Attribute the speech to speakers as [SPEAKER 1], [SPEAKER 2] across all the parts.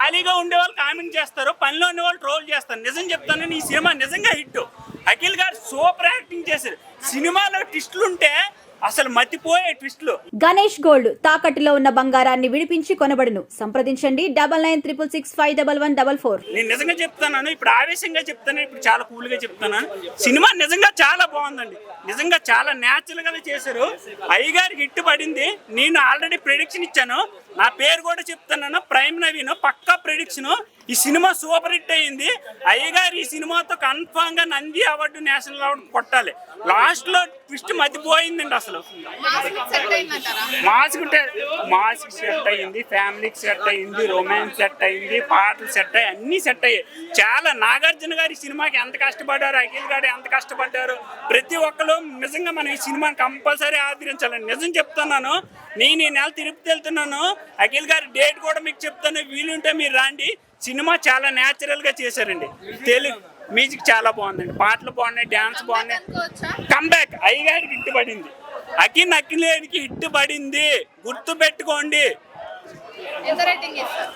[SPEAKER 1] ఖాళీగా ఉండే వాళ్ళు కామెంట్ చేస్తారు, పనిలో ఉండే వాళ్ళు ట్రోల్ చేస్తారు. నిజం చెప్తాను, ఈ సినిమా నిజంగా హిట్. అఖిల్ గారు సూపర్ యాక్టింగ్ చేశారు. సినిమాలో ట్విస్టులు ఉంటే అసలు మతిపోయే ట్విస్టులు.
[SPEAKER 2] గణేష్ గోల్డ్ తాకట్టులో ఉన్న బంగారాన్ని విడిపించి కొనబడును. సంప్రదించండి 9966651144.
[SPEAKER 1] నేను నిజంగా చెప్తున్నాను, ఇప్పుడు ఆవేశంగా చెప్తాను, ఇప్పుడు చాలా కూల్గా చెప్తున్నాను. సినిమా నిజంగా చాలా బాగుందండి. నిజంగా చాలా న్యాచురల్గా చేశారు. అయ్యగారికి హిట్ పడింది. నేను ఆల్రెడీ ప్రెడిక్షన్ ఇచ్చాను, నా పేరు కూడా చెప్తున్నాను, ప్రైమ్ నవీన్. పక్కా ప్రెడిక్షన్. ఈ సినిమా సూపర్ హిట్ అయ్యింది. అయ్యగారు ఈ సినిమాతో కన్ఫామ్ గా నంది అవార్డు, నేషనల్ అవార్డు కొట్టాలి. లాస్ట్ లో ట్విస్ట్ మతిపోయిందండి. అసలు మాస్క్ సెట్ అయ్యింది, ఫ్యామిలీకి సెట్ అయ్యింది, రొమాన్స్ సెట్ అయ్యింది, పాటలు సెట్ అయ్యి అన్ని సెట్ అయ్యాయి. చాలా నాగార్జున గారి సినిమాకి ఎంత కష్టపడ్డారు, అఖిల్ గారు ఎంత కష్టపడ్డారు. ప్రతి ఒక్కరు నిజంగా మనం ఈ సినిమాని కంపల్సరీ ఆదరించాలని నిజం చెప్తున్నాను. నేను ఈ నెల తిరుపతి వెళ్తున్నాను. అఖిల్ గారి డేట్ కూడా మీకు చెప్తాను, వీలుంటే మీరు రండి. సినిమా చాలా న్యాచురల్ గా చేశారండి. తెలుగు మ్యూజిక్ చాలా బాగుందండి, పాటలు బాగున్నాయి, డాన్స్ బాగున్నాయి. కంబ్యాక్ అయ్యగారికి హిట్ పడింది, అఖిలేనికి హిట్ పడింది, గుర్తు పెట్టుకోండి.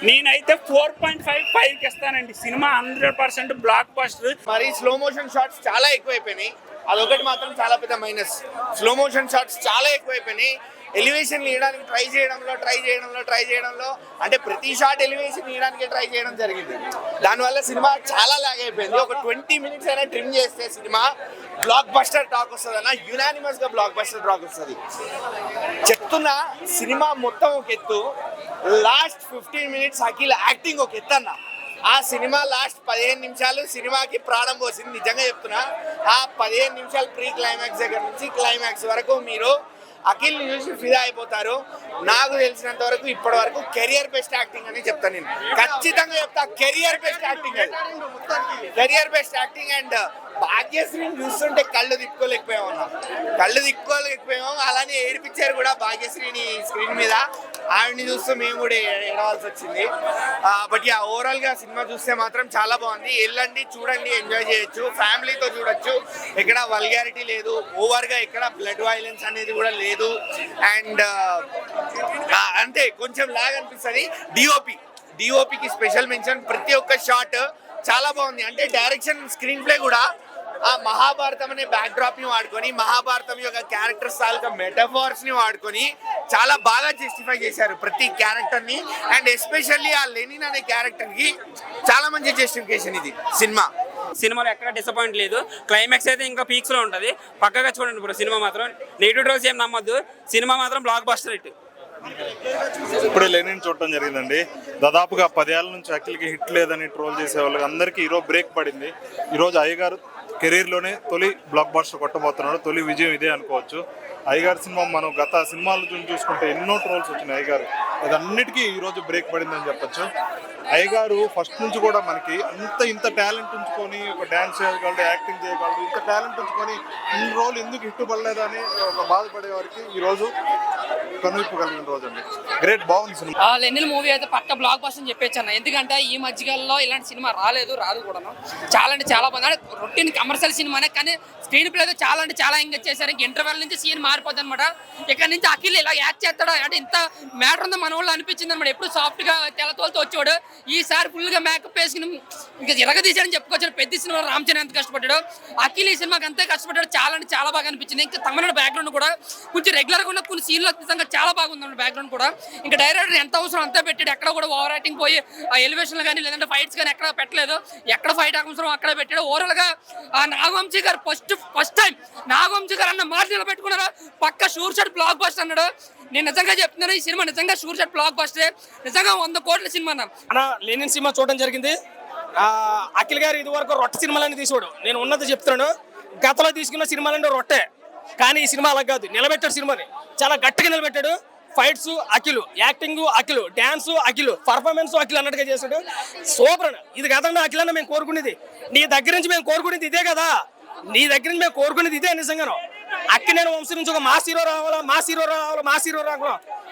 [SPEAKER 1] నేనైతే 4.55 ఇస్తానండి. Cinema 100% block buster.
[SPEAKER 3] మరి స్లో మోషన్ షాట్స్ చాలా ఎక్కువైపోయినాయి, అదొకటి మాత్రం చాలా పెద్ద మైనస్. స్లో మోషన్ షాట్స్ చాలా ఎక్కువైపోయినాయి. ఎలివేషన్ ఇవ్వడానికి ట్రై చేయడంలో అంటే ప్రతి షాట్ ఎలివేషన్ ఇవ్వడానికి ట్రై చేయడం జరిగింది. దానివల్ల సినిమా చాలా లాగ్ అయిపోయింది. ఒక 20 minutes అయినా ట్రిమ్ చేస్తే సినిమా బ్లాక్ బస్టర్ టాక్ వస్తుంది అన్న, యునానిమస్ గా బ్లాక్ బస్టర్ టాక్ వస్తుంది. చెప్తున్నా, సినిమా మొత్తం ఒక ఎత్తు, లాస్ట్ 15 minutes అఖిల్ యాక్టింగ్ ఒక ఎత్తు అన్న. ఆ సినిమా లాస్ట్ 15 నిమిషాలు సినిమాకి ప్రాణం పోసింది. నిజంగా చెప్తున్నా, ఆ 15 నిమిషాలు ప్రీ క్లైమాక్స్ దగ్గర నుంచి క్లైమాక్స్ వరకు మీరు అఖిల్ చూసి ఫిదా అయిపోతారు. నాకు తెలిసినంత వరకు ఇప్పటి వరకు కెరియర్ బెస్ట్ యాక్టింగ్ అని చెప్తాను. నేను ఖచ్చితంగా చెప్తా, కెరియర్ బెస్ట్ యాక్టింగ్. అండ్ భాగ్యశ్రీని చూస్తుంటే కళ్ళు తిప్పుకోలేకపోయాం. అలానే ఏడిపించారు కూడా భాగ్యశ్రీని స్క్రీన్ మీద. ఆవిడని చూస్తూ మేము కూడా ఏడవాల్సి వచ్చింది. బట్ ఓవరాల్ గా సినిమా చూస్తే మాత్రం చాలా బాగుంది. వెళ్ళండి, చూడండి, ఎంజాయ్ చేయొచ్చు, ఫ్యామిలీతో చూడొచ్చు. ఎక్కడ వల్గారిటీ లేదు, ఓవర్ గా ఎక్కడ బ్లడ్ వైలెన్స్ అనేది కూడా లేదు. అండ్ అంటే కొంచెం లాగ్ అనిపిస్తుంది. డిఓపికి స్పెషల్ మెన్షన్. ప్రతి ఒక్క షాట్ చాలా బాగుంది. అంటే డైరెక్షన్, స్క్రీన్ ప్లే కూడా ఆ మహాభారతం అనే బ్యాక్ డ్రాప్ ని వాడుకొని, మహాభారతం యొక్క క్యారెక్టర్స్ తాలూకా మెటఫార్స్ ని వాడుకొని చాలా బాగా జస్టిఫై చేశారు ప్రతి క్యారెక్టర్ ని. అండ్ ఎస్పెషల్లీ ఆ లెనిన్ అనే క్యారెక్టర్ కి చాలా మంచి జస్టిఫికేషన్ ఇది
[SPEAKER 4] సినిమాలో ఎక్కడ డిసప్పాయింట్ లేదు. క్లైమాక్స్ అయితే ఇంకా పీక్స్ లో ఉంటది. పక్కగా చూడండి ఇప్పుడు సినిమా మాత్రం. నెగిటివ్ డ్రోస్ ఏం నమ్మద్దు, సినిమా మాత్రం బ్లాక్ బస్టర్ హిట్.
[SPEAKER 5] ఇప్పుడే లెనిన్ చూడటం జరిగిందండి. దాదాపుగా 10 ఏళ్ల నుంచి అఖిల్కి హిట్ లేదని ట్రోల్ చేసే వాళ్ళకి అందరికీ ఈరోజు బ్రేక్ పడింది. ఈరోజు అయ్యగారు కెరీర్లోనే తొలి బ్లాక్ బస్టర్ కొట్టబోతున్నాడు. తొలి విజయం ఇదే అనుకోవచ్చు. అయ్యగారు సినిమా మనం గత సినిమాలు చూసుకుంటే ఎన్నో ట్రోల్స్ వచ్చినాయి అయ్యగారు, అదన్నిటికీ ఈరోజు బ్రేక్ పడిందని చెప్పచ్చు. అయ్యగారు ఫస్ట్ నుంచి కూడా మనకి ఇంత టాలెంట్ ఉంచుకొని ఒక డ్యాన్స్ చేయగలడు, యాక్టింగ్ చేయగలడు, ఇంత టాలెంట్ ఉంచుకొని ఇన్ని రోజులు ఎందుకు హిట్ పడలేదని ఒక బాధపడే వారికి ఈరోజు కనువిప్పు కలిగిన రోజు అండి. గ్రేట్, బాగుంది సినిమా.
[SPEAKER 6] లెనిన్ మూవీ అయితే పక్క బ్లాక్ బస్టర్ అని చెప్పేచ్చు అన్న. ఎందుకంటే ఈ మధ్యకాలంలో ఇలాంటి సినిమా రాదు కూడా. చాలా అంటే చాలా బాగుంది. అంటే రొటీన్ కమర్షియల్ సినిమానే, కానీ స్క్రీన్ ప్లే అయితే చాలా ఎంగేజ్ చేశారు. ఇంక ఇంటర్వెల్ నుంచి సీన్ మారిపోద్ది అనమాట. ఇక్కడ నుంచి అఖిల్ ఇలా యాక్ట్ చేస్తాడు అంటే ఇంత మ్యాటర్ ఉందో మన వాళ్ళు అనిపించింది అనమాట. ఎప్పుడు సాఫ్ట్ గా తెల్లతోలతో వచ్చాడు, ఈసారి ఫుల్ గా మేకప్ వేసుకుని ఇంకా ఎరగదీశాడని చెప్పుకోవచ్చు. పెద్ద సినిమా రామ్ చరణ్ ఎంత కష్టపడ్డాడు, అఖిల్ ఈ సినిమాకి అంతే కష్టపడ్డాడు. చాలా అంటే చాలా బాగా అనిపించింది. ఇంకా తమిళనాడు బ్యాక్గ్రౌండ్ కూడా కొంచెం రెగ్యులర్ గా ఉన్న కొన్ని సీన్లు నిజంగా చాలా బాగుంది బ్యాక్గ్రౌండ్ కూడా. ఇంకా డైరెక్టర్ ఎంత అవసరం అంతా పెట్టాడు. ఎక్కడ కూడా ఓవర్ యాక్టింగ్ పోయి ఎలివేషన్ కానీ లేదంటే ఫైట్స్ కానీ ఎక్కడ పెట్టలేదు. ఎక్కడ ఫైట్ అవసరం అక్కడ పెట్టాడు. ఓవరాల్ గా ఆ నాగవంశీ గారు ఫస్ట్ టైం నాగవంశీ గారు అన్న మాట నిలబెట్టుకున్నారా, పక్క షూర్ షాట్ బ్లాక్ బస్టర్ అన్నాడు. నేను నిజంగా చెప్తున్నాను, ఈ సినిమా నిజంగా షూర్ షాట్ బ్లాక్ బస్టర్. నిజంగా 100 కోట్ల సినిమా అన్న.
[SPEAKER 7] లెనిన్ సినిమా చూడడం జరిగింది. అఖిల్ గారు ఇదివరకు రొట్టె సినిమాలని తీసుకోడు. నేను ఉన్నది చెప్తున్నాను, గతంలో తీసుకున్న సినిమాలంటే రొట్టె, కానీ ఈ సినిమా అలా కాదు. నిలబెట్టాడు, సినిమాని చాలా గట్టిగా నిలబెట్టాడు. Fights Akhil, acting Akhil, dance Akhil, performance Akhil అన్నట్టుగా చేశాడు. సూపర్ అన్న. ఇది కదండి అఖిల్ అన్న మేము కోరుకునేది. నీ దగ్గర నుంచి మేము కోరుకునేది ఇదే కదా. నిజంగాను అక్కినేని వంశీ నుంచి ఒక మాస్ హీరో రావాలా,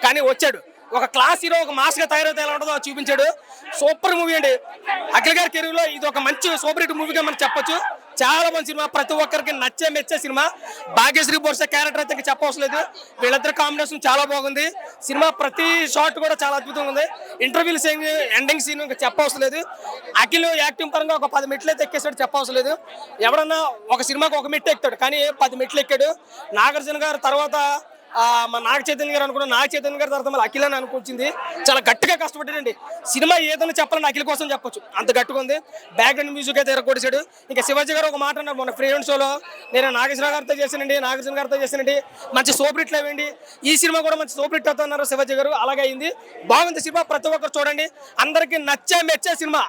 [SPEAKER 7] కానీ వచ్చాడు. ఒక క్లాస్ హీరో ఒక మాస్ గా తయారైతే ఎలా ఉంటుందో చూపించాడు. సూపర్ మూవీ అండి. అఖిల్ గారి కెరీర్ లో ఇది ఒక మంచి సూపర్ హిట్ మూవీగా మనం చెప్పొచ్చు. చాలా మంచి సినిమా, ప్రతి ఒక్కరికి నచ్చే మెచ్చే సినిమా. భాగ్యశ్రీ బొర్స క్యారెక్టర్ అయితే ఇంకా చెప్పవసరం లేదు, వీళ్ళిద్దరు కాంబినేషన్ చాలా బాగుంది. సినిమా ప్రతి షాట్ కూడా చాలా అద్భుతంగా ఉంది. ఇంటర్వ్యూల్ సీన్, ఎండింగ్ సీన్ ఇంకా చెప్పవసరం లేదు. అఖిల్ యాక్టింగ్ పరంగా ఒక 10 మెట్లు అయితే ఎక్కేసాడు, చెప్పవసరం లేదు. ఎవడన్నా ఒక సినిమాకి ఒక మెట్టు ఎక్కుతాడు, కానీ 10 మెట్లు ఎక్కాడు. నాగార్జున గారు తర్వాత మా నాగ చైతన్య గారు అనుకున్నాం, నాగ చైతన్య గారి తర్వాత మళ్ళీ అఖిల్ అని అనుకొచ్చింది. చాలా గట్టిగా కష్టపడ్డాడండి. సినిమా ఏదైనా చెప్పాలని అఖిల్ కోసం చెప్పొచ్చు, అంత గట్టిగా ఉంది. బ్యాక్గ్రౌండ్ మ్యూజిక్ అయితే ఎరగొడిచాడు. ఇంకా శివాజీ గారు ఒక మాట అన్నారు మొన్న ఫ్రీడెంట్ షోలో, నేను నాగేశ్వర గారితో చేశానండి, నాగార్జున గారితో చేశానండి, మంచి సూపర్ హిట్లు అవ్వండి, ఈ సినిమా కూడా మంచి సూపర్ హిట్ అవుతున్నారు శివాజీ గారు. అలాగే అయింది, బాగుంది సినిమా. ప్రతి ఒక్కరు చూడండి, అందరికీ నచ్చే మెచ్చే సినిమా.